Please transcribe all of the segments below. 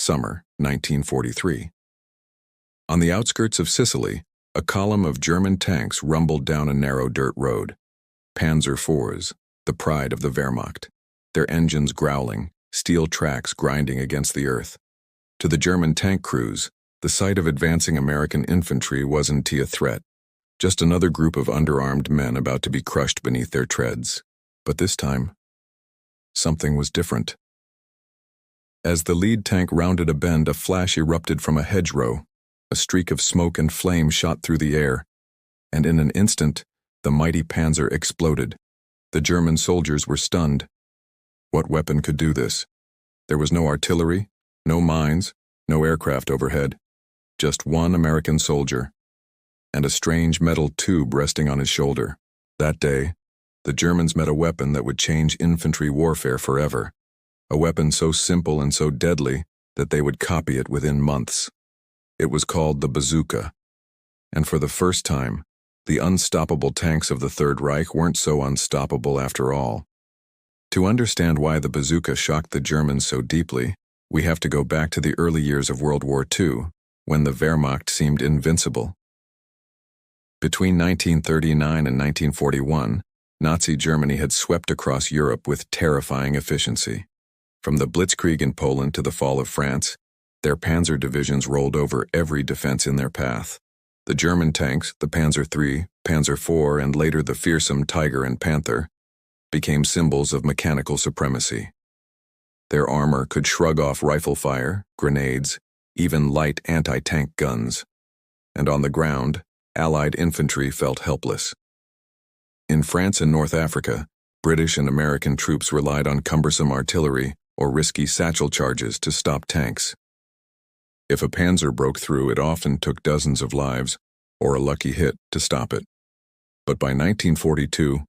summer 1943. On the outskirts of Sicily, a column of German tanks rumbled down a narrow dirt road. Panzer IVs, the pride of the Wehrmacht, their engines growling, steel tracks grinding against the earth. To the German tank crews, the sight of advancing American infantry wasn't a threat, just another group of underarmed men about to be crushed beneath their treads. But this time, something was different. As the lead tank rounded a bend, a flash erupted from a hedgerow. A streak of smoke and flame shot through the air, and in an instant, the mighty Panzer exploded. The German soldiers were stunned. What weapon could do this? There was no artillery, no mines, no aircraft overhead. Just one American soldier, and a strange metal tube resting on his shoulder. That day, the Germans met a weapon that would change infantry warfare forever. A weapon so simple and so deadly that they would copy it within months. It was called the bazooka. And for the first time, the unstoppable tanks of the Third Reich weren't so unstoppable after all. To understand why the bazooka shocked the Germans so deeply, we have to go back to the early years of World War II, when the Wehrmacht seemed invincible. Between 1939 and 1941, Nazi Germany had swept across Europe with terrifying efficiency. From the Blitzkrieg in Poland to the fall of France, their panzer divisions rolled over every defense in their path. The German tanks, the Panzer III, Panzer IV, and later the fearsome Tiger and Panther, became symbols of mechanical supremacy. Their armor could shrug off rifle fire, grenades, even light anti-tank guns. And on the ground, Allied infantry felt helpless. In France and North Africa, British and American troops relied on cumbersome artillery or risky satchel charges to stop tanks. If a panzer broke through, it often took dozens of lives, or a lucky hit, to stop it. But by 1942,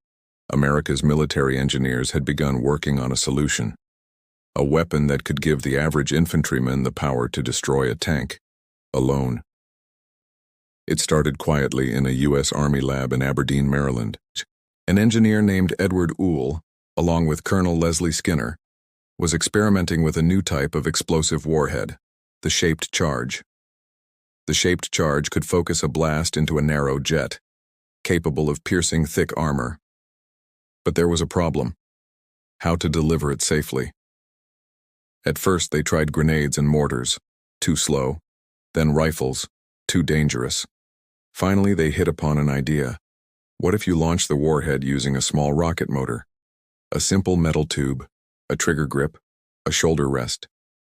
America's military engineers had begun working on a solution. A weapon that could give the average infantryman the power to destroy a tank, alone. It started quietly in a U.S. Army lab in Aberdeen, Maryland. An engineer named Edward Uhl, along with Colonel Leslie Skinner, was experimenting with a new type of explosive warhead, the shaped charge. The shaped charge could focus a blast into a narrow jet, capable of piercing thick armor. But there was a problem: how to deliver it safely. At first they tried grenades and mortars, too slow, then rifles, too dangerous. Finally they hit upon an idea. What if you launched the warhead using a small rocket motor? A simple metal tube, a trigger grip, a shoulder rest.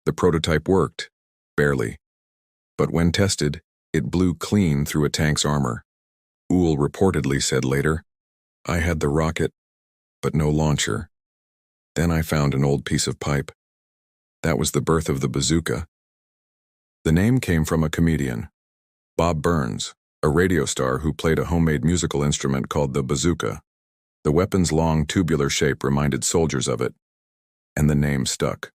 The prototype worked, barely. But when tested, it blew clean through a tank's armor. Uhl reportedly said later, "I had the rocket, but no launcher. Then I found an old piece of pipe." That was the birth of the bazooka. The name came from a comedian, Bob Burns, a radio star who played a homemade musical instrument called the bazooka. The weapon's long tubular shape reminded soldiers of it, and the name stuck.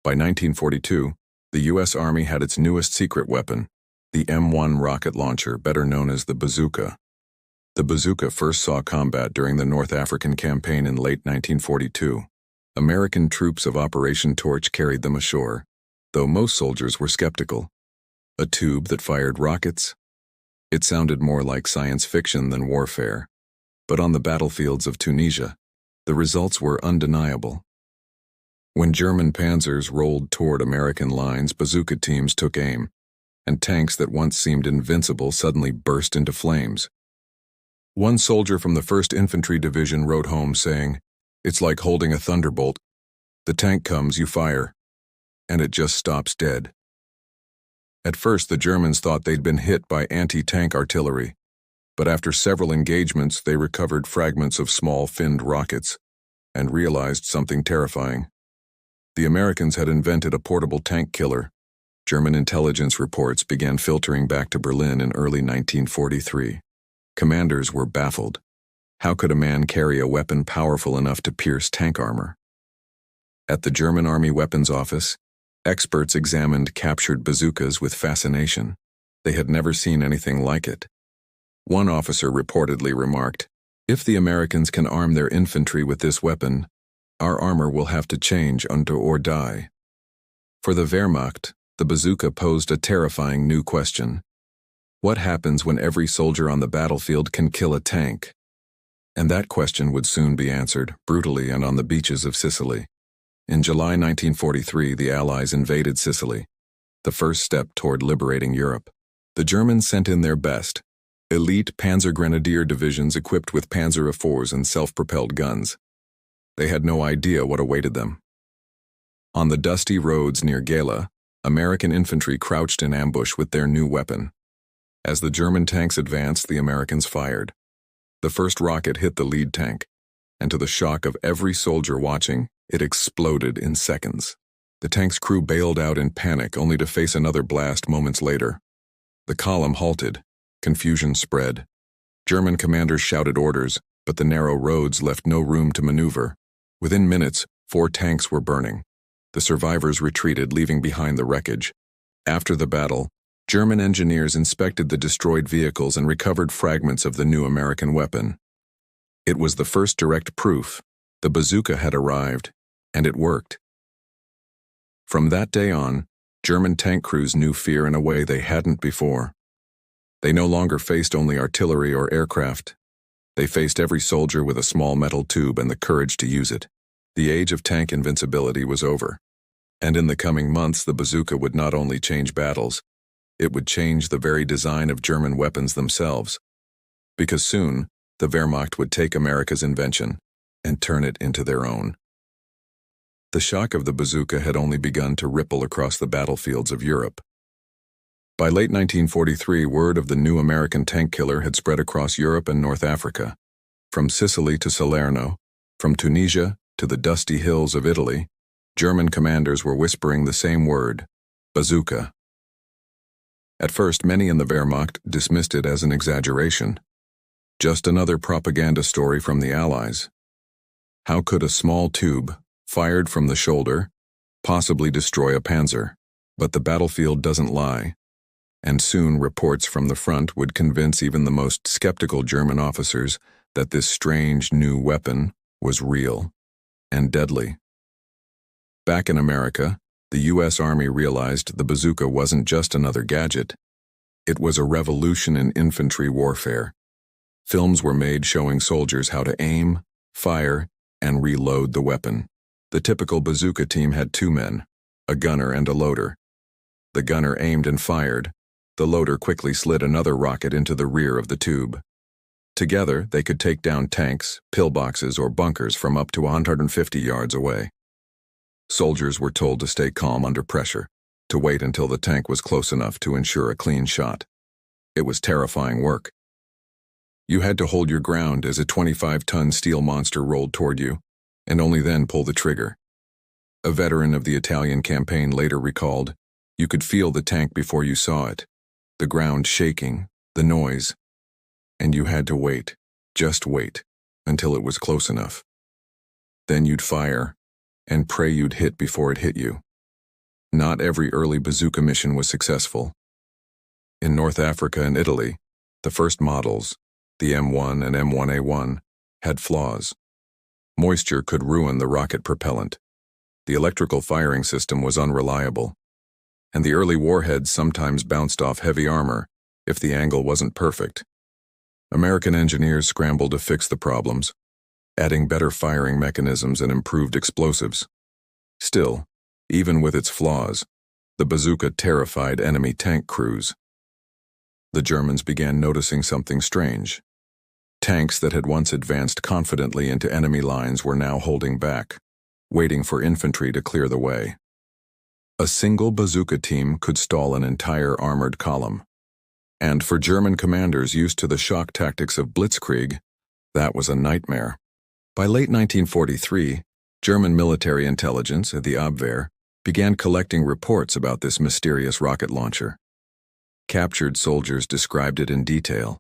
By 1942, the U.S. Army had its newest secret weapon, the M1 rocket launcher, better known as the bazooka. The bazooka first saw combat during the North African campaign in late 1942. American troops of Operation Torch carried them ashore, though most soldiers were skeptical. A tube that fired rockets? It sounded more like science fiction than warfare. But on the battlefields of Tunisia, the results were undeniable. When German panzers rolled toward American lines, bazooka teams took aim, and tanks that once seemed invincible suddenly burst into flames. One soldier from the 1st Infantry Division wrote home saying, "It's like holding a thunderbolt. The tank comes, you fire, and it just stops dead." At first, the Germans thought they'd been hit by anti-tank artillery, but after several engagements, they recovered fragments of small finned rockets and realized something terrifying. The Americans had invented a portable tank killer. German intelligence reports began filtering back to Berlin in early 1943. Commanders were baffled. How could a man carry a weapon powerful enough to pierce tank armor? At the German Army Weapons Office, experts examined captured bazookas with fascination. They had never seen anything like it. One officer reportedly remarked, "If the Americans can arm their infantry with this weapon, our armor will have to change unto or die." For the Wehrmacht, the bazooka posed a terrifying new question. What happens when every soldier on the battlefield can kill a tank? And that question would soon be answered, brutally and on the beaches of Sicily. In July 1943, the Allies invaded Sicily, the first step toward liberating Europe. The Germans sent in their best, elite Panzer Grenadier divisions equipped with Panzer IVs and self-propelled guns. They had no idea what awaited them. On the dusty roads near Gela, American infantry crouched in ambush with their new weapon. As the German tanks advanced, the Americans fired. The first rocket hit the lead tank, and to the shock of every soldier watching, it exploded in seconds. The tank's crew bailed out in panic, only to face another blast moments later. The column halted. Confusion spread. German commanders shouted orders, but the narrow roads left no room to maneuver. Within minutes, 4 tanks were burning. The survivors retreated, leaving behind the wreckage. After the battle, German engineers inspected the destroyed vehicles and recovered fragments of the new American weapon. It was the first direct proof. The bazooka had arrived, and it worked. From that day on, German tank crews knew fear in a way they hadn't before. They no longer faced only artillery or aircraft. They faced every soldier with a small metal tube and the courage to use it. The age of tank invincibility was over. And in the coming months, the bazooka would not only change battles, it would change the very design of German weapons themselves. Because soon, the Wehrmacht would take America's invention and turn it into their own. The shock of the bazooka had only begun to ripple across the battlefields of Europe. By late 1943, word of the new American tank killer had spread across Europe and North Africa. From Sicily to Salerno, from Tunisia to the dusty hills of Italy, German commanders were whispering the same word, bazooka. At first, many in the Wehrmacht dismissed it as an exaggeration. Just another propaganda story from the Allies. How could a small tube, fired from the shoulder, possibly destroy a panzer? But the battlefield doesn't lie. And soon reports from the front would convince even the most skeptical German officers that this strange new weapon was real and deadly. Back in America, the U.S. Army realized the bazooka wasn't just another gadget. It was a revolution in infantry warfare. Films were made showing soldiers how to aim, fire, and reload the weapon. The typical bazooka team had 2 men, a gunner and a loader. The gunner aimed and fired. The loader quickly slid another rocket into the rear of the tube. Together, they could take down tanks, pillboxes, or bunkers from up to 150 yards away. Soldiers were told to stay calm under pressure, to wait until the tank was close enough to ensure a clean shot. It was terrifying work. You had to hold your ground as a 25-ton steel monster rolled toward you, and only then pull the trigger. A veteran of the Italian campaign later recalled, "You could feel the tank before you saw it, the ground shaking, the noise, and you had to wait, just wait, until it was close enough. Then you'd fire, and pray you'd hit before it hit you." Not every early bazooka mission was successful. In North Africa and Italy, the first models, the M1 and M1A1, had flaws. Moisture could ruin the rocket propellant. The electrical firing system was unreliable. And the early warheads sometimes bounced off heavy armor if the angle wasn't perfect. American engineers scrambled to fix the problems, adding better firing mechanisms and improved explosives. Still, even with its flaws, the bazooka terrified enemy tank crews. The Germans began noticing something strange. Tanks that had once advanced confidently into enemy lines were now holding back, waiting for infantry to clear the way. A single bazooka team could stall an entire armored column. And for German commanders used to the shock tactics of blitzkrieg, that was a nightmare. By late 1943, German military intelligence, the Abwehr, began collecting reports about this mysterious rocket launcher. Captured soldiers described it in detail.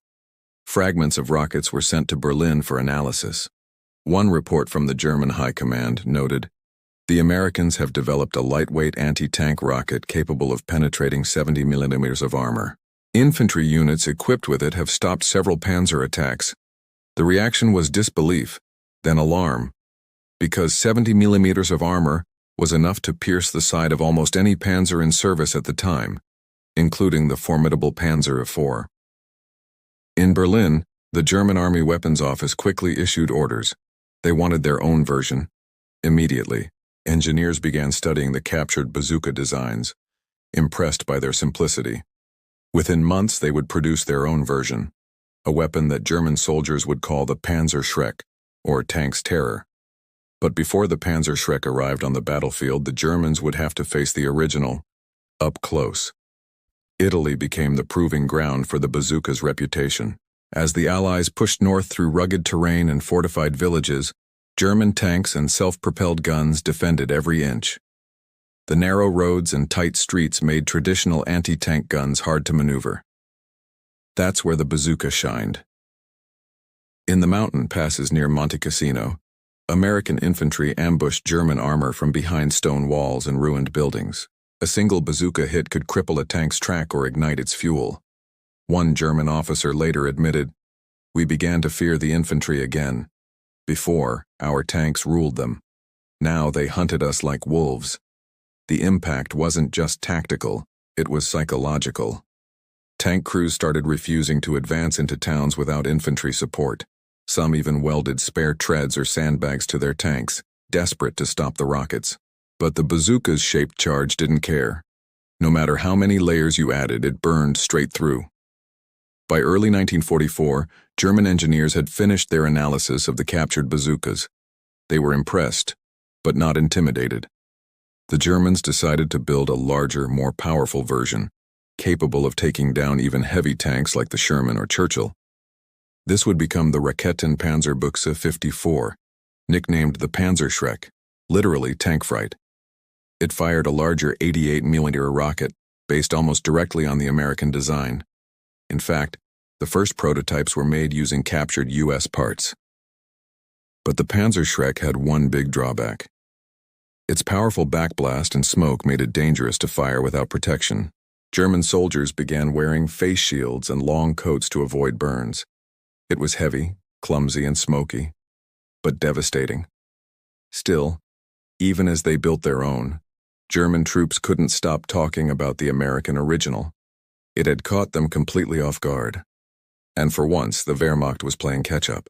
Fragments of rockets were sent to Berlin for analysis. One report from the German High Command noted, "The Americans have developed a lightweight anti-tank rocket capable of penetrating 70 millimeters of armor. Infantry units equipped with it have stopped several Panzer attacks." The reaction was disbelief, then alarm, because 70 millimeters of armor was enough to pierce the side of almost any panzer in service at the time, including the formidable Panzer IV. In Berlin, the German Army Weapons Office quickly issued orders. They wanted their own version. Immediately, engineers began studying the captured bazooka designs, impressed by their simplicity. Within months, they would produce their own version, a weapon that German soldiers would call the Panzerschreck, or Tank's Terror. But before the Panzerschreck arrived on the battlefield, the Germans would have to face the original, up close. Italy became the proving ground for the bazooka's reputation. As the Allies pushed north through rugged terrain and fortified villages, German tanks and self-propelled guns defended every inch. The narrow roads and tight streets made traditional anti-tank guns hard to maneuver. That's where the bazooka shined. In the mountain passes near Monte Cassino, American infantry ambushed German armor from behind stone walls and ruined buildings. A single bazooka hit could cripple a tank's track or ignite its fuel. One German officer later admitted, "We began to fear the infantry again. Before, our tanks ruled them. Now they hunted us like wolves." The impact wasn't just tactical, it was psychological. Tank crews started refusing to advance into towns without infantry support. Some even welded spare treads or sandbags to their tanks, desperate to stop the rockets. But the bazooka's shaped charge didn't care. No matter how many layers you added, it burned straight through. By early 1944, German engineers had finished their analysis of the captured bazookas. They were impressed, but not intimidated. The Germans decided to build a larger, more powerful version, capable of taking down even heavy tanks like the Sherman or Churchill. This would become the Raketenpanzerbuchse 54, nicknamed the Panzerschreck, literally tank fright. It fired a larger 88mm rocket, based almost directly on the American design. In fact, the first prototypes were made using captured U.S. parts. But the Panzerschreck had one big drawback. Its powerful backblast and smoke made it dangerous to fire without protection. German soldiers began wearing face shields and long coats to avoid burns. It was heavy, clumsy, and smoky, but devastating. Still, even as they built their own, German troops couldn't stop talking about the American original. It had caught them completely off guard. And for once, the Wehrmacht was playing catch-up.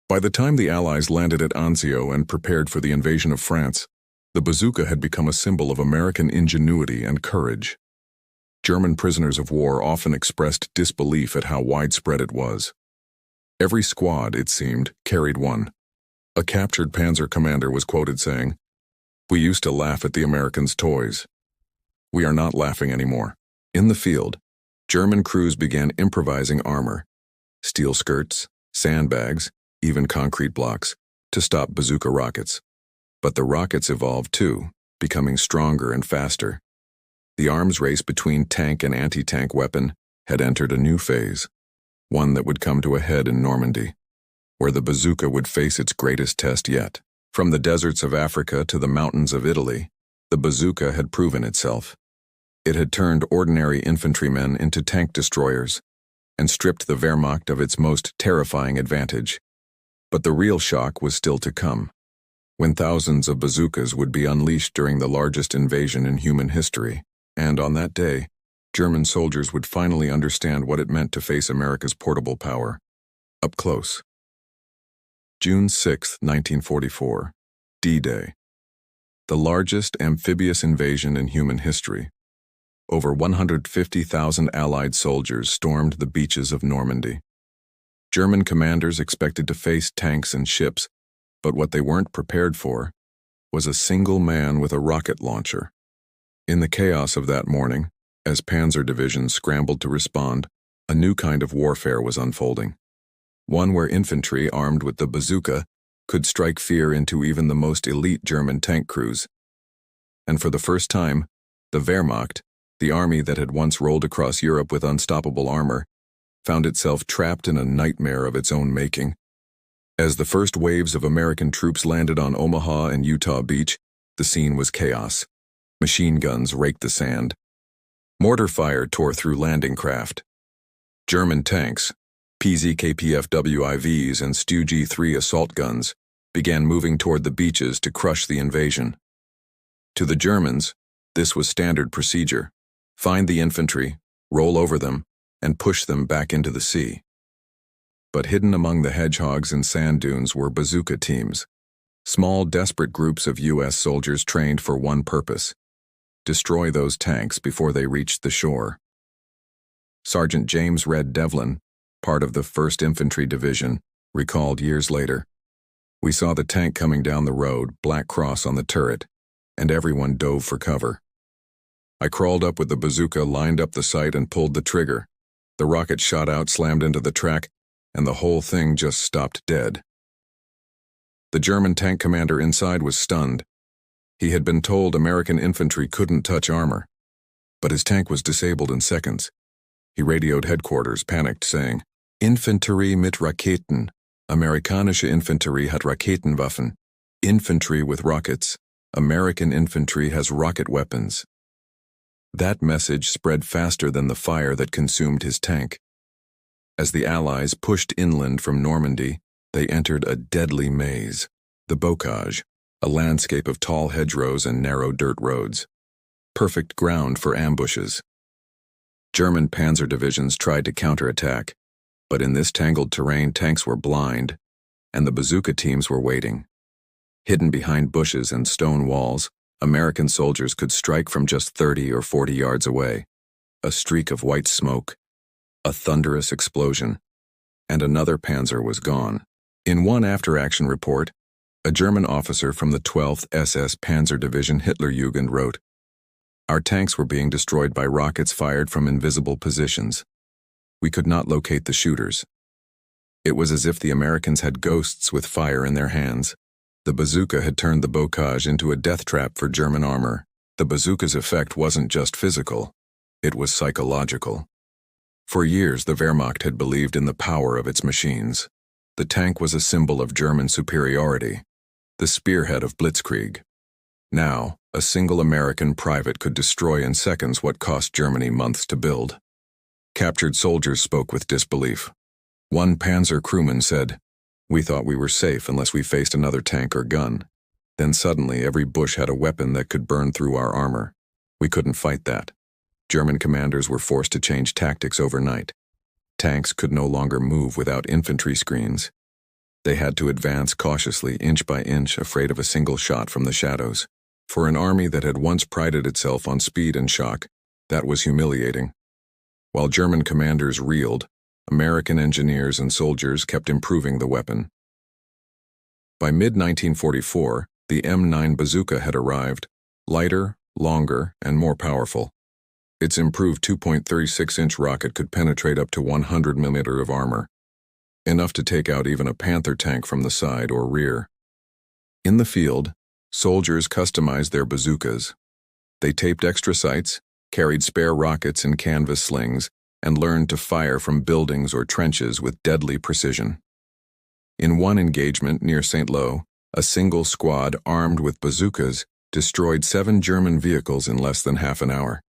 By the time the Allies landed at Anzio and prepared for the invasion of France, the bazooka had become a symbol of American ingenuity and courage. German prisoners of war often expressed disbelief at how widespread it was. Every squad, it seemed, carried one. A captured panzer commander was quoted saying, "We used to laugh at the Americans' toys. We are not laughing anymore." In the field, German crews began improvising armor, steel skirts, sandbags, even concrete blocks, to stop bazooka rockets. But the rockets evolved too, becoming stronger and faster. The arms race between tank and anti-tank weapon had entered a new phase, one that would come to a head in Normandy, where the bazooka would face its greatest test yet. From the deserts of Africa to the mountains of Italy, the bazooka had proven itself. It had turned ordinary infantrymen into tank destroyers and stripped the Wehrmacht of its most terrifying advantage. But the real shock was still to come, when thousands of bazookas would be unleashed during the largest invasion in human history. And on that day, German soldiers would finally understand what it meant to face America's portable power, up close. June 6, 1944, D-Day. The largest amphibious invasion in human history. Over 150,000 Allied soldiers stormed the beaches of Normandy. German commanders expected to face tanks and ships, but what they weren't prepared for was a single man with a rocket launcher. In the chaos of that morning, as panzer divisions scrambled to respond, a new kind of warfare was unfolding. One where infantry armed with the bazooka could strike fear into even the most elite German tank crews. And for the first time, the Wehrmacht, the army that had once rolled across Europe with unstoppable armor, found itself trapped in a nightmare of its own making. As the first waves of American troops landed on Omaha and Utah Beach, the scene was chaos. Machine guns raked the sand. Mortar fire tore through landing craft. German tanks, PZKPF-WIVs and Stu G-3 assault guns, began moving toward the beaches to crush the invasion. To the Germans, this was standard procedure. Find the infantry, roll over them, and push them back into the sea. But hidden among the hedgehogs and sand dunes were bazooka teams, small, desperate groups of U.S. soldiers trained for one purpose: destroy those tanks before they reached the shore. Sergeant James Red Devlin, part of the 1st Infantry Division, recalled years later, "We saw the tank coming down the road, black cross on the turret, and everyone dove for cover. I crawled up with the bazooka, lined up the sight, and pulled the trigger. The rocket shot out, slammed into the track, and the whole thing just stopped dead." The German tank commander inside was stunned. He had been told American infantry couldn't touch armor, but his tank was disabled in seconds. He radioed headquarters, panicked, saying, "Infanterie mit Raketen. Amerikanische Infanterie hat Raketenwaffen. Infantry with rockets. American infantry has rocket weapons." That message spread faster than the fire that consumed his tank. As the Allies pushed inland from Normandy, they entered a deadly maze, the bocage, a landscape of tall hedgerows and narrow dirt roads. Perfect ground for ambushes. German panzer divisions tried to counterattack, but in this tangled terrain, tanks were blind, and the bazooka teams were waiting. Hidden behind bushes and stone walls, American soldiers could strike from just 30 or 40 yards away. A streak of white smoke, a thunderous explosion, and another panzer was gone. In one after-action report, a German officer from the 12th SS Panzer Division Hitlerjugend wrote, "Our tanks were being destroyed by rockets fired from invisible positions. We could not locate the shooters. It was as if the Americans had ghosts with fire in their hands. The bazooka had turned the bocage into a death trap for German armor. The bazooka's effect wasn't just physical, it was psychological." For years, the Wehrmacht had believed in the power of its machines. The tank was a symbol of German superiority, the spearhead of blitzkrieg. Now, a single American private could destroy in seconds what cost Germany months to build. Captured soldiers spoke with disbelief. One Panzer crewman said, "We thought we were safe unless we faced another tank or gun. Then suddenly every bush had a weapon that could burn through our armor. We couldn't fight that." German commanders were forced to change tactics overnight. Tanks could no longer move without infantry screens. They had to advance cautiously, inch by inch, afraid of a single shot from the shadows. For an army that had once prided itself on speed and shock, that was humiliating. While German commanders reeled, American engineers and soldiers kept improving the weapon. By mid-1944, the M9 bazooka had arrived, lighter, longer, and more powerful. Its improved 2.36-inch rocket could penetrate up to 100 mm of armor, enough to take out even a Panther tank from the side or rear. In the field, soldiers customized their bazookas. They taped extra sights, carried spare rockets in canvas slings, and learned to fire from buildings or trenches with deadly precision. In one engagement near St. Lo, a single squad armed with bazookas destroyed 7 German vehicles in less than half an hour.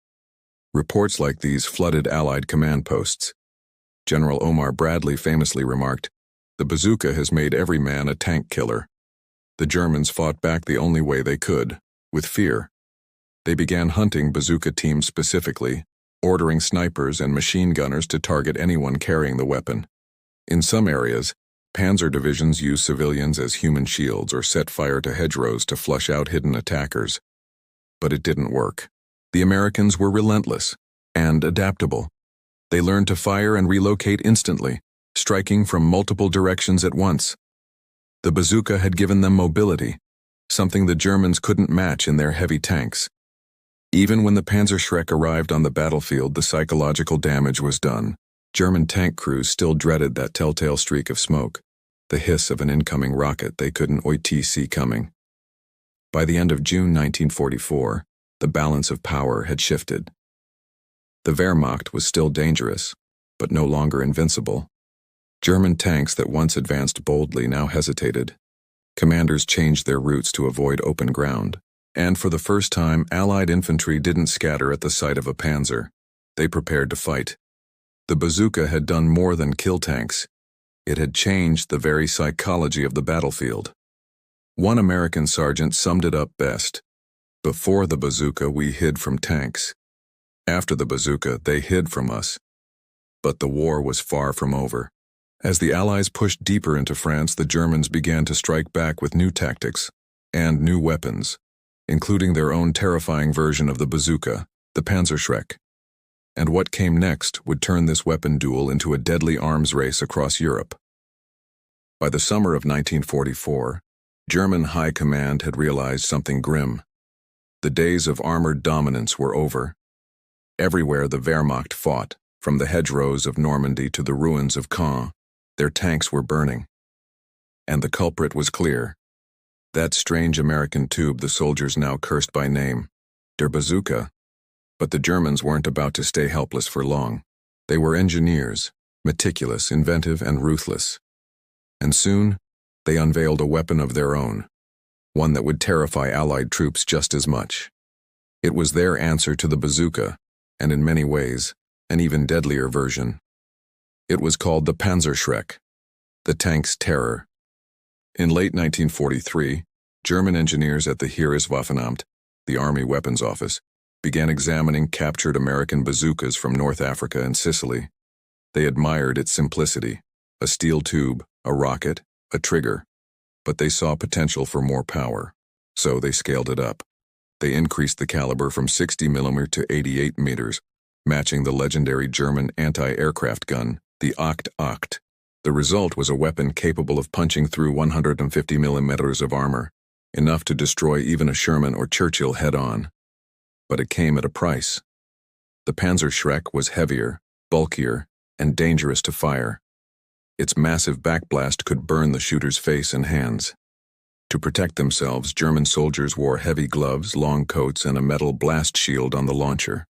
Reports like these flooded Allied command posts. General Omar Bradley famously remarked, "The bazooka has made every man a tank killer." The Germans fought back the only way they could, with fear. They began hunting bazooka teams specifically, ordering snipers and machine gunners to target anyone carrying the weapon. In some areas, panzer divisions used civilians as human shields or set fire to hedgerows to flush out hidden attackers. But it didn't work. The Americans were relentless and adaptable. They learned to fire and relocate instantly, striking from multiple directions at once. The bazooka had given them mobility, something the Germans couldn't match in their heavy tanks. Even when the Panzerschreck arrived on the battlefield, the psychological damage was done. German tank crews still dreaded that telltale streak of smoke, the hiss of an incoming rocket they couldn't see coming. By the end of June 1944, the balance of power had shifted. The Wehrmacht was still dangerous, but no longer invincible. German tanks that once advanced boldly now hesitated. Commanders changed their routes to avoid open ground, and for the first time, Allied infantry didn't scatter at the sight of a panzer. They prepared to fight. The bazooka had done more than kill tanks. It had changed the very psychology of the battlefield. One American sergeant summed it up best. Before the bazooka, we hid from tanks. After the bazooka, they hid from us. But the war was far from over. As the Allies pushed deeper into France, the Germans began to strike back with new tactics and new weapons, including their own terrifying version of the bazooka, the Panzerschreck. And what came next would turn this weapon duel into a deadly arms race across Europe. By the summer of 1944, German high command had realized something grim. The days of armored dominance were over. Everywhere the Wehrmacht fought, from the hedgerows of Normandy to the ruins of Caen, their tanks were burning. And the culprit was clear. That strange American tube the soldiers now cursed by name, der Bazooka. But the Germans weren't about to stay helpless for long. They were engineers, meticulous, inventive, and ruthless. And soon, they unveiled a weapon of their own, one that would terrify Allied troops just as much. It was their answer to the bazooka, and in many ways, an even deadlier version. It was called the Panzerschreck, the tank's terror. In late 1943, German engineers at the Heereswaffenamt, the Army Weapons Office, began examining captured American bazookas from North Africa and Sicily. They admired its simplicity, a steel tube, a rocket, a trigger, but they saw potential for more power, so they scaled it up. They increased the caliber from 60 mm to 88 meters, matching the legendary German anti-aircraft gun, the Ocht. The result was a weapon capable of punching through 150 millimeters of armor, enough to destroy even a Sherman or Churchill head-on. But it came at a price. The Panzerschreck was heavier, bulkier, and dangerous to fire. Its massive backblast could burn the shooter's face and hands. To protect themselves, German soldiers wore heavy gloves, long coats, and a metal blast shield on the launcher.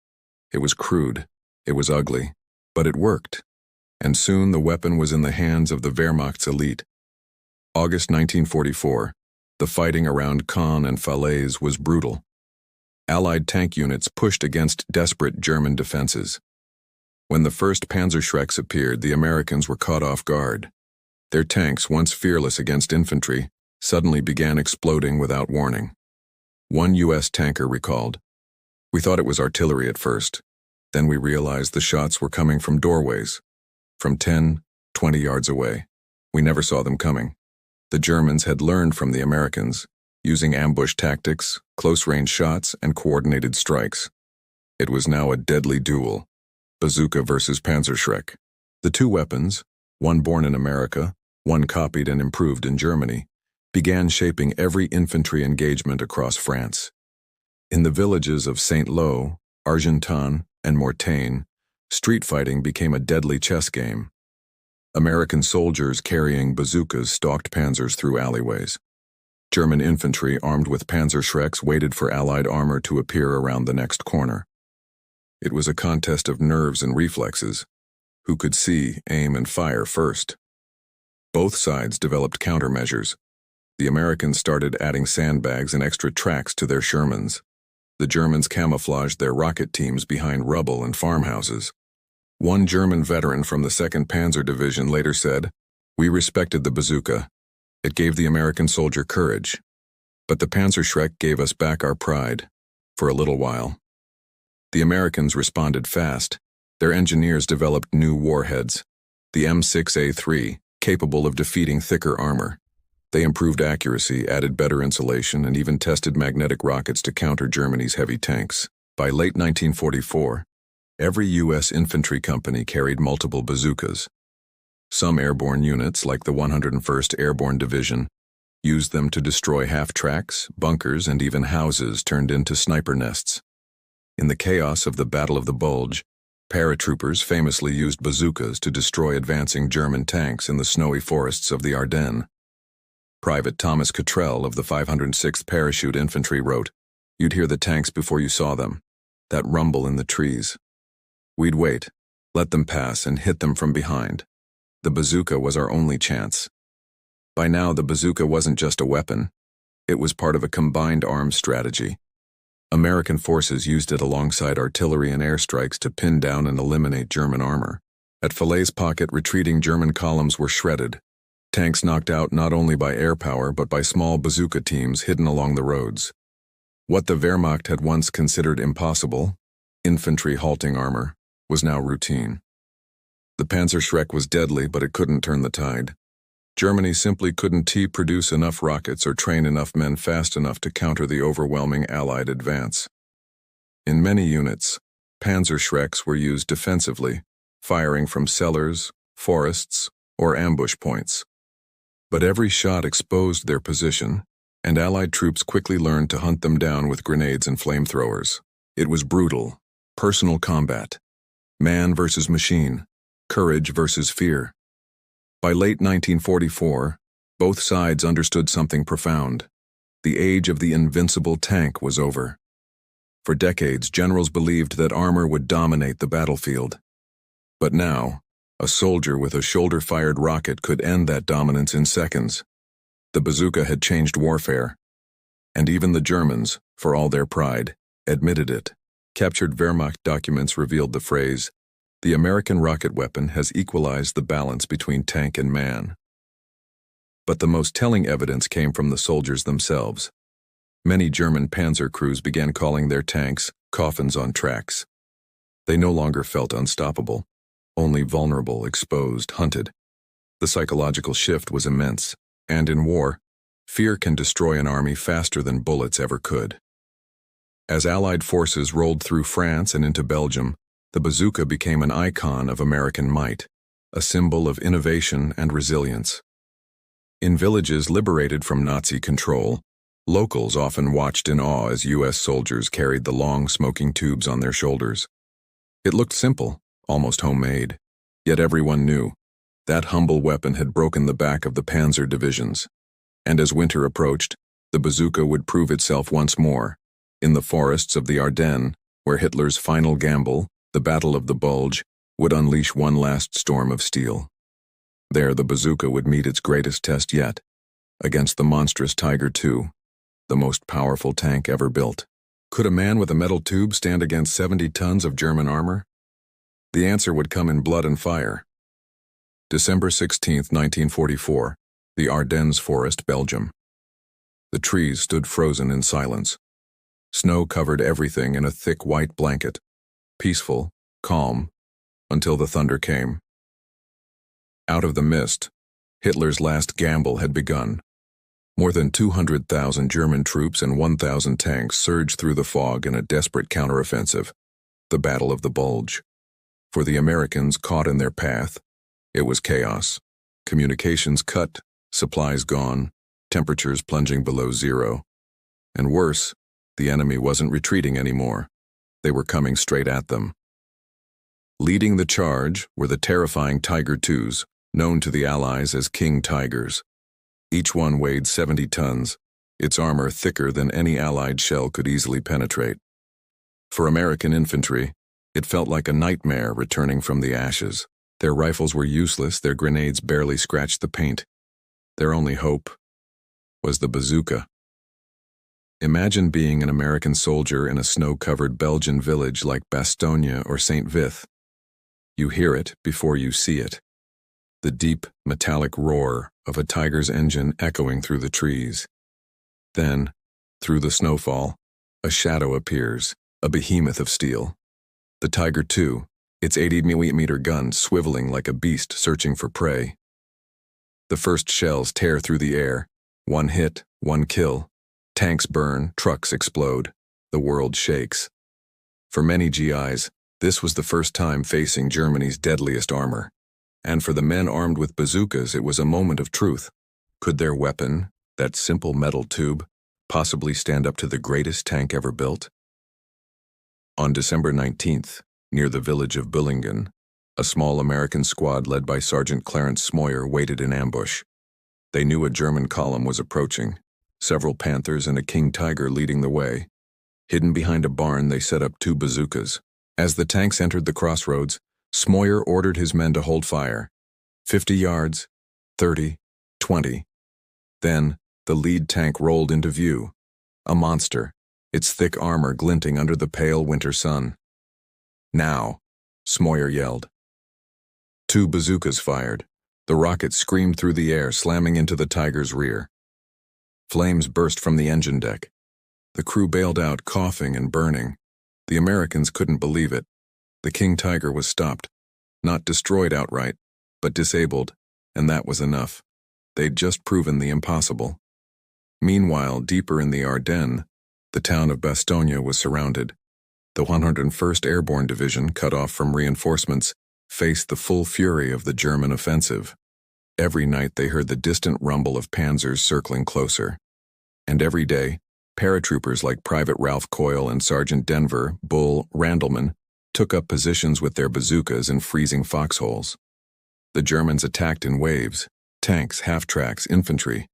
It was crude, it was ugly, but it worked. And soon the weapon was in the hands of the Wehrmacht's elite. August 1944, the fighting around Caen and Falaise was brutal. Allied tank units pushed against desperate German defenses. When the first Panzerschrecks appeared, the Americans were caught off guard. Their tanks, once fearless against infantry, suddenly began exploding without warning. One U.S. tanker recalled, "We thought it was artillery at first. Then we realized the shots were coming from doorways, from 10, 20 yards away. We never saw them coming." The Germans had learned from the Americans, using ambush tactics, close-range shots, and coordinated strikes. It was now a deadly duel, bazooka versus Panzerschreck. The two weapons, one born in America, one copied and improved in Germany, began shaping every infantry engagement across France. In the villages of Saint-Lô, Argentan, and Mortagne, street fighting became a deadly chess game. American soldiers carrying bazookas stalked panzers through alleyways. German infantry armed with Panzerschrecks waited for Allied armor to appear around the next corner. It was a contest of nerves and reflexes. Who could see, aim, and fire first? Both sides developed countermeasures. The Americans started adding sandbags and extra tracks to their Shermans. The Germans camouflaged their rocket teams behind rubble and farmhouses. One German veteran from the 2nd Panzer Division later said, "We respected the bazooka. It gave the American soldier courage. But the Panzerschreck gave us back our pride, for a little while." The Americans responded fast. Their engineers developed new warheads, the M6A3, capable of defeating thicker armor. They improved accuracy, added better insulation, and even tested magnetic rockets to counter Germany's heavy tanks. By late 1944, every U.S. infantry company carried multiple bazookas. Some airborne units, like the 101st Airborne Division, used them to destroy half-tracks, bunkers, and even houses turned into sniper nests. In the chaos of the Battle of the Bulge, paratroopers famously used bazookas to destroy advancing German tanks in the snowy forests of the Ardennes. Private Thomas Cottrell of the 506th Parachute Infantry wrote, "You'd hear the tanks before you saw them, that rumble in the trees. We'd wait, let them pass, and hit them from behind. The bazooka was our only chance." By now, the bazooka wasn't just a weapon. It was part of a combined arms strategy. American forces used it alongside artillery and airstrikes to pin down and eliminate German armor. At Falaise Pocket, retreating German columns were shredded. Tanks knocked out not only by air power but by small bazooka teams hidden along the roads. What the Wehrmacht had once considered impossible, infantry halting armor, was now routine. The Panzerschreck was deadly, but it couldn't turn the tide. Germany simply couldn't produce enough rockets or train enough men fast enough to counter the overwhelming Allied advance. In many units, Panzerschrecks were used defensively, firing from cellars, forests, or ambush points. But every shot exposed their position, and Allied troops quickly learned to hunt them down with grenades and flamethrowers. It was brutal, personal combat. Man versus machine, courage versus fear. By late 1944, both sides understood something profound. The age of the invincible tank was over. For decades, generals believed that armor would dominate the battlefield. But now, a soldier with a shoulder-fired rocket could end that dominance in seconds. The bazooka had changed warfare. And even the Germans, for all their pride, admitted it. Captured Wehrmacht documents revealed the phrase, "The American rocket weapon has equalized the balance between tank and man." But the most telling evidence came from the soldiers themselves. Many German panzer crews began calling their tanks coffins on tracks. They no longer felt unstoppable, only vulnerable, exposed, hunted. The psychological shift was immense, and in war, fear can destroy an army faster than bullets ever could. As Allied forces rolled through France and into Belgium, the bazooka became an icon of American might, a symbol of innovation and resilience. In villages liberated from Nazi control, locals often watched in awe as U.S. soldiers carried the long, smoking tubes on their shoulders. It looked simple, almost homemade, yet everyone knew that humble weapon had broken the back of the panzer divisions. And as winter approached, the bazooka would prove itself once more, in the forests of the Ardennes, where Hitler's final gamble, the Battle of the Bulge, would unleash one last storm of steel. There the bazooka would meet its greatest test yet, against the monstrous Tiger II, the most powerful tank ever built. Could a man with a metal tube stand against 70 tons of German armor? The answer would come in blood and fire. December 16, 1944, the Ardennes forest, Belgium. The trees stood frozen in silence. Snow covered everything in a thick white blanket, peaceful, calm, until the thunder came. Out of the mist, Hitler's last gamble had begun. More than 200,000 German troops and 1,000 tanks surged through the fog in a desperate counteroffensive, the Battle of the Bulge. For the Americans caught in their path, it was chaos. Communications cut, supplies gone, temperatures plunging below zero. And worse, the enemy wasn't retreating anymore. They were coming straight at them. Leading the charge were the terrifying Tiger IIs, known to the Allies as King Tigers. Each one weighed 70 tons, its armor thicker than any Allied shell could easily penetrate. For American infantry, it felt like a nightmare returning from the ashes. Their rifles were useless, their grenades barely scratched the paint. Their only hope was the bazooka. Imagine being an American soldier in a snow-covered Belgian village like Bastogne or St. Vith. You hear it before you see it. The deep, metallic roar of a Tiger's engine echoing through the trees. Then, through the snowfall, a shadow appears, a behemoth of steel. The Tiger II, its 80mm gun swiveling like a beast searching for prey. The first shells tear through the air. One hit, one kill. Tanks burn, trucks explode. The world shakes. For many GIs, this was the first time facing Germany's deadliest armor. And for the men armed with bazookas, it was a moment of truth. Could their weapon, that simple metal tube, possibly stand up to the greatest tank ever built? On December 19th, near the village of Bullingen, a small American squad led by Sergeant Clarence Smoyer waited in ambush. They knew a German column was approaching, several Panthers and a King Tiger leading the way. Hidden behind a barn, they set up 2 bazookas. As the tanks entered the crossroads, Smoyer ordered his men to hold fire. 50 yards, 30, 20. Then, the lead tank rolled into view. A monster, its thick armor glinting under the pale winter sun. "Now," Smoyer yelled. 2 bazookas fired. The rockets screamed through the air, slamming into the Tiger's rear. Flames burst from the engine deck. The crew bailed out, coughing and burning. The Americans couldn't believe it. The King Tiger was stopped. Not destroyed outright, but disabled, and that was enough. They'd just proven the impossible. Meanwhile, deeper in the Ardennes, the town of Bastogne was surrounded. The 101st Airborne Division, cut off from reinforcements, faced the full fury of the German offensive. Every night they heard the distant rumble of Panzers circling closer. And every day, paratroopers like Private Ralph Coyle and Sergeant Denver, Bull, Randleman took up positions with their bazookas in freezing foxholes. The Germans attacked in waves, tanks, half-tracks, infantry.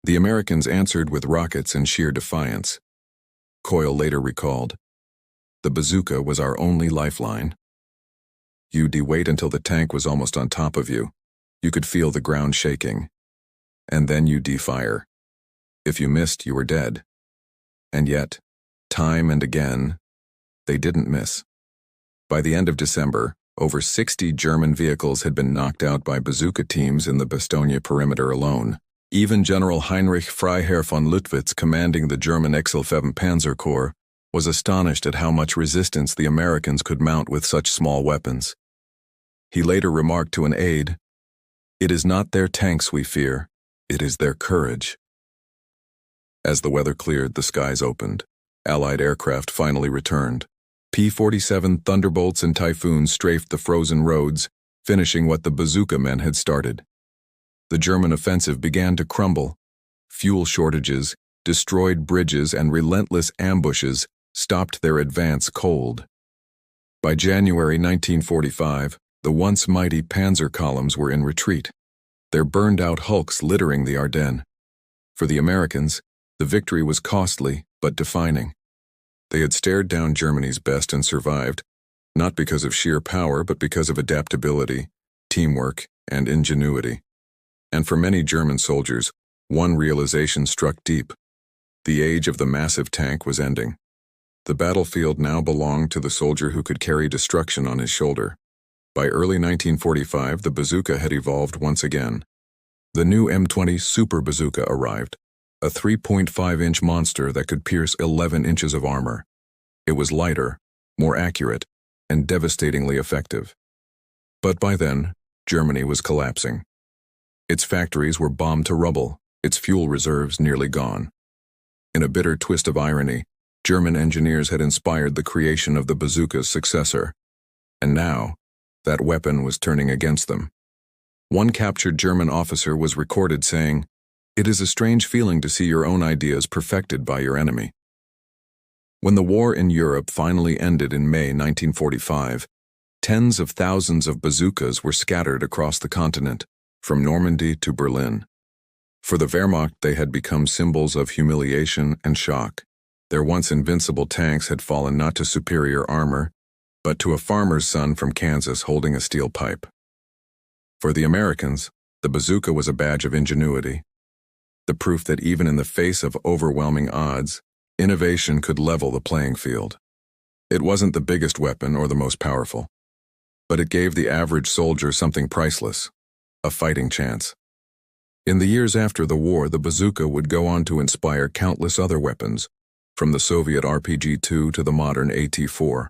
The Americans answered with rockets and sheer defiance. Coyle later recalled, "The bazooka was our only lifeline. You'd wait until the tank was almost on top of you. You could feel the ground shaking. And then you'd fire. If you missed, you were dead." And yet, time and again, they didn't miss. By the end of December, over 60 German vehicles had been knocked out by bazooka teams in the Bastogne perimeter alone. Even General Heinrich Freiherr von Luttwitz, commanding the German Exl-7 Panzer Corps, was astonished at how much resistance the Americans could mount with such small weapons. He later remarked to an aide, "It is not their tanks we fear, it is their courage." As the weather cleared, the skies opened. Allied aircraft finally returned. P-47 Thunderbolts and Typhoons strafed the frozen roads, finishing what the bazooka men had started. The German offensive began to crumble. Fuel shortages, destroyed bridges, and relentless ambushes stopped their advance cold. By January 1945, the once mighty panzer columns were in retreat, their burned-out hulks littering the Ardennes. For the Americans, the victory was costly but defining. They had stared down Germany's best and survived, not because of sheer power but because of adaptability, teamwork, and ingenuity. And for many German soldiers, one realization struck deep. The age of the massive tank was ending. The battlefield now belonged to the soldier who could carry destruction on his shoulder. By early 1945, the bazooka had evolved once again. The new M20 Super Bazooka arrived, a 3.5-inch monster that could pierce 11 inches of armor. It was lighter, more accurate, and devastatingly effective. But by then, Germany was collapsing. Its factories were bombed to rubble, its fuel reserves nearly gone. In a bitter twist of irony, German engineers had inspired the creation of the bazooka's successor. And now, that weapon was turning against them. One captured German officer was recorded saying, "It is a strange feeling to see your own ideas perfected by your enemy." When the war in Europe finally ended in May 1945, tens of thousands of bazookas were scattered across the continent, from Normandy to Berlin. For the Wehrmacht, they had become symbols of humiliation and shock. Their once invincible tanks had fallen not to superior armor, but to a farmer's son from Kansas holding a steel pipe. For the Americans, the bazooka was a badge of ingenuity, the proof that even in the face of overwhelming odds, innovation could level the playing field. It wasn't the biggest weapon or the most powerful, but it gave the average soldier something priceless, a fighting chance. In the years after the war, the bazooka would go on to inspire countless other weapons, from the Soviet RPG-2 to the modern AT-4.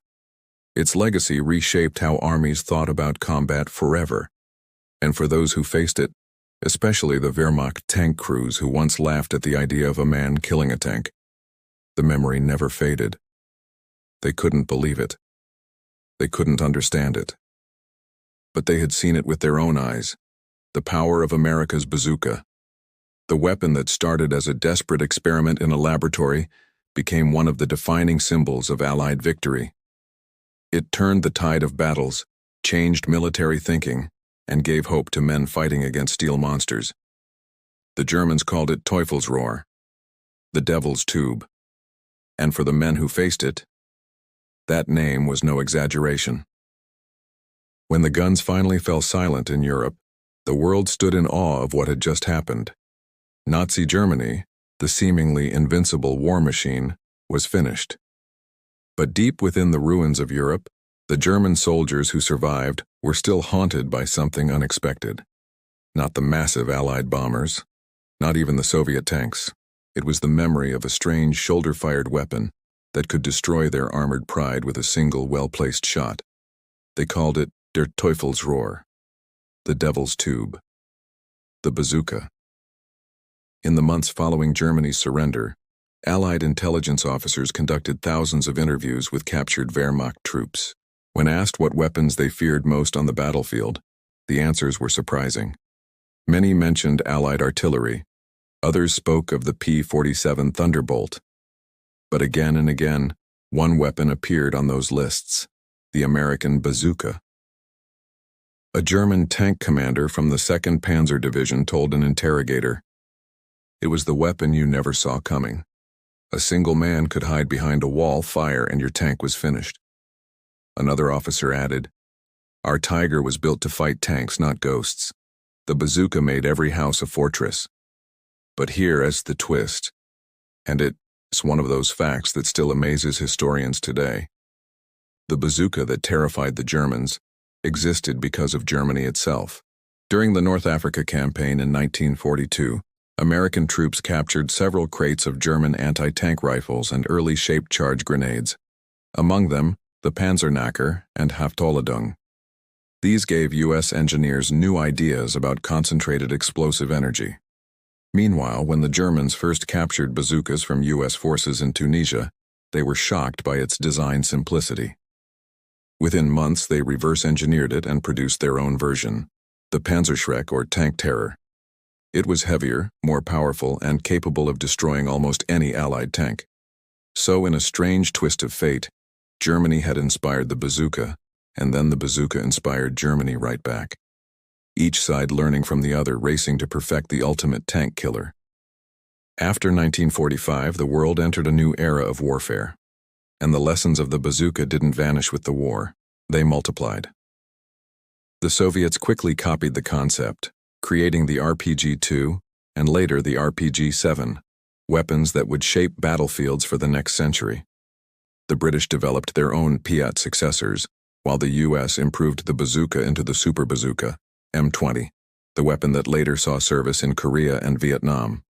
Its legacy reshaped how armies thought about combat forever. And for those who faced it, especially the Wehrmacht tank crews who once laughed at the idea of a man killing a tank, the memory never faded. They couldn't believe it. They couldn't understand it. But they had seen it with their own eyes. The power of America's bazooka. The weapon that started as a desperate experiment in a laboratory became one of the defining symbols of Allied victory. It turned the tide of battles, changed military thinking, and gave hope to men fighting against steel monsters. The Germans called it Teufelsrohr, the Devil's Tube. And for the men who faced it, that name was no exaggeration. When the guns finally fell silent in Europe, the world stood in awe of what had just happened. Nazi Germany, the seemingly invincible war machine, was finished. But deep within the ruins of Europe, the German soldiers who survived were still haunted by something unexpected. Not the massive Allied bombers, not even the Soviet tanks, It was the memory of a strange shoulder-fired weapon that could destroy their armored pride with a single well-placed shot. They called it Der Teufelsrohr, the Devil's Tube, the bazooka. In the months following Germany's surrender, Allied intelligence officers conducted thousands of interviews with captured Wehrmacht troops. When asked what weapons they feared most on the battlefield, the answers were surprising. Many mentioned Allied artillery. Others spoke of the P-47 Thunderbolt. But again and again, one weapon appeared on those lists: the American Bazooka. A German tank commander from the 2nd Panzer Division told an interrogator, "It was the weapon you never saw coming. A single man could hide behind a wall, fire, and your tank was finished." Another officer added, "Our Tiger was built to fight tanks, not ghosts. The bazooka made every house a fortress." But here is the twist, and it's one of those facts that still amazes historians today. The bazooka that terrified the Germans existed because of Germany itself. During the North Africa campaign in 1942, American troops captured several crates of German anti-tank rifles and early shaped charge grenades. Among them, the Panzerknacker and Haftolladung. These gave U.S. engineers new ideas about concentrated explosive energy. Meanwhile, when the Germans first captured bazookas from U.S. forces in Tunisia, they were shocked by its design simplicity. Within months, they reverse-engineered it and produced their own version, the Panzerschreck or Tank Terror. It was heavier, more powerful, and capable of destroying almost any Allied tank. So, in a strange twist of fate, Germany had inspired the bazooka, and then the bazooka inspired Germany right back. Each side learning from the other, racing to perfect the ultimate tank killer. After 1945, the world entered a new era of warfare. And the lessons of the bazooka didn't vanish with the war. They multiplied. The Soviets quickly copied the concept, creating the RPG-2 and later the RPG-7, weapons that would shape battlefields for the next century. The British developed their own Piat successors, while the U.S. improved the bazooka into the Super Bazooka, M20, the weapon that later saw service in Korea and Vietnam.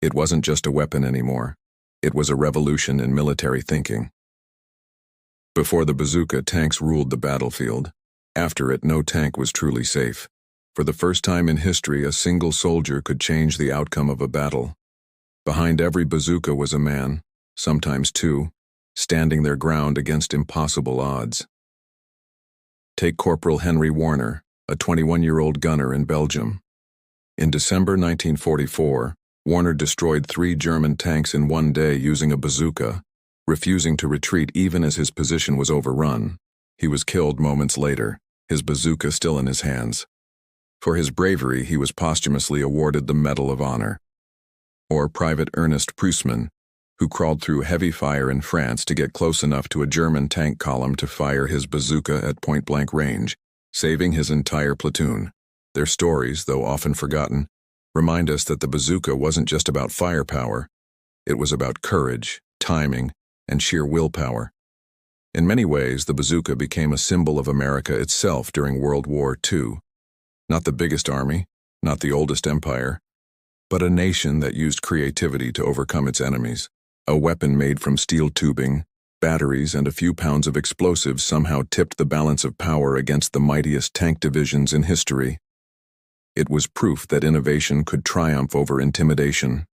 It wasn't just a weapon anymore. It was a revolution in military thinking. Before the bazooka, tanks ruled the battlefield. After it, no tank was truly safe. For the first time in history, a single soldier could change the outcome of a battle. Behind every bazooka was a man, sometimes two, standing their ground against impossible odds. Take Corporal Henry Warner, a 21-year-old gunner in Belgium. In December 1944, Warner destroyed 3 German tanks in one day using a bazooka, refusing to retreat even as his position was overrun. He was killed moments later, his bazooka still in his hands. For his bravery, he was posthumously awarded the Medal of Honor. Or Private Ernest Prusman, who crawled through heavy fire in France to get close enough to a German tank column to fire his bazooka at point-blank range, saving his entire platoon. Their stories, though often forgotten, remind us that the bazooka wasn't just about firepower. It was about courage, timing, and sheer willpower. In many ways, the bazooka became a symbol of America itself during World War II. Not the biggest army, not the oldest empire, but a nation that used creativity to overcome its enemies. A weapon made from steel tubing, batteries, and a few pounds of explosives somehow tipped the balance of power against the mightiest tank divisions in history. It was proof that innovation could triumph over intimidation.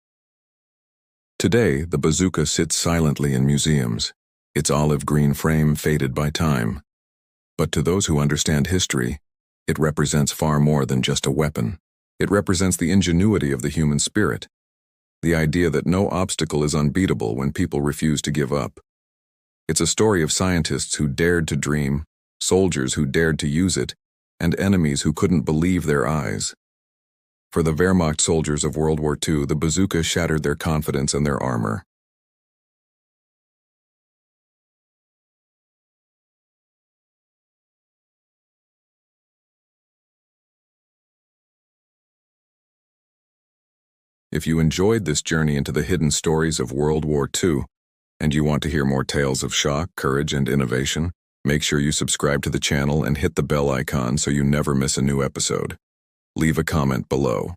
Today, the bazooka sits silently in museums, its olive green frame faded by time. But to those who understand history, it represents far more than just a weapon. It represents the ingenuity of the human spirit, the idea that no obstacle is unbeatable when people refuse to give up. It's a story of scientists who dared to dream, soldiers who dared to use it, and enemies who couldn't believe their eyes. For the Wehrmacht soldiers of World War II, the bazooka shattered their confidence and their armor. If you enjoyed this journey into the hidden stories of World War II, and you want to hear more tales of shock, courage, and innovation, make sure you subscribe to the channel and hit the bell icon so you never miss a new episode. Leave a comment below.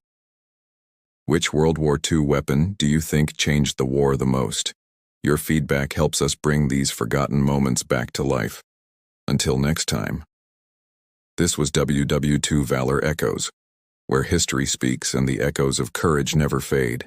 Which World War II weapon do you think changed the war the most? Your feedback helps us bring these forgotten moments back to life. Until next time. This was WW2 Valor Echoes, where history speaks and the echoes of courage never fade.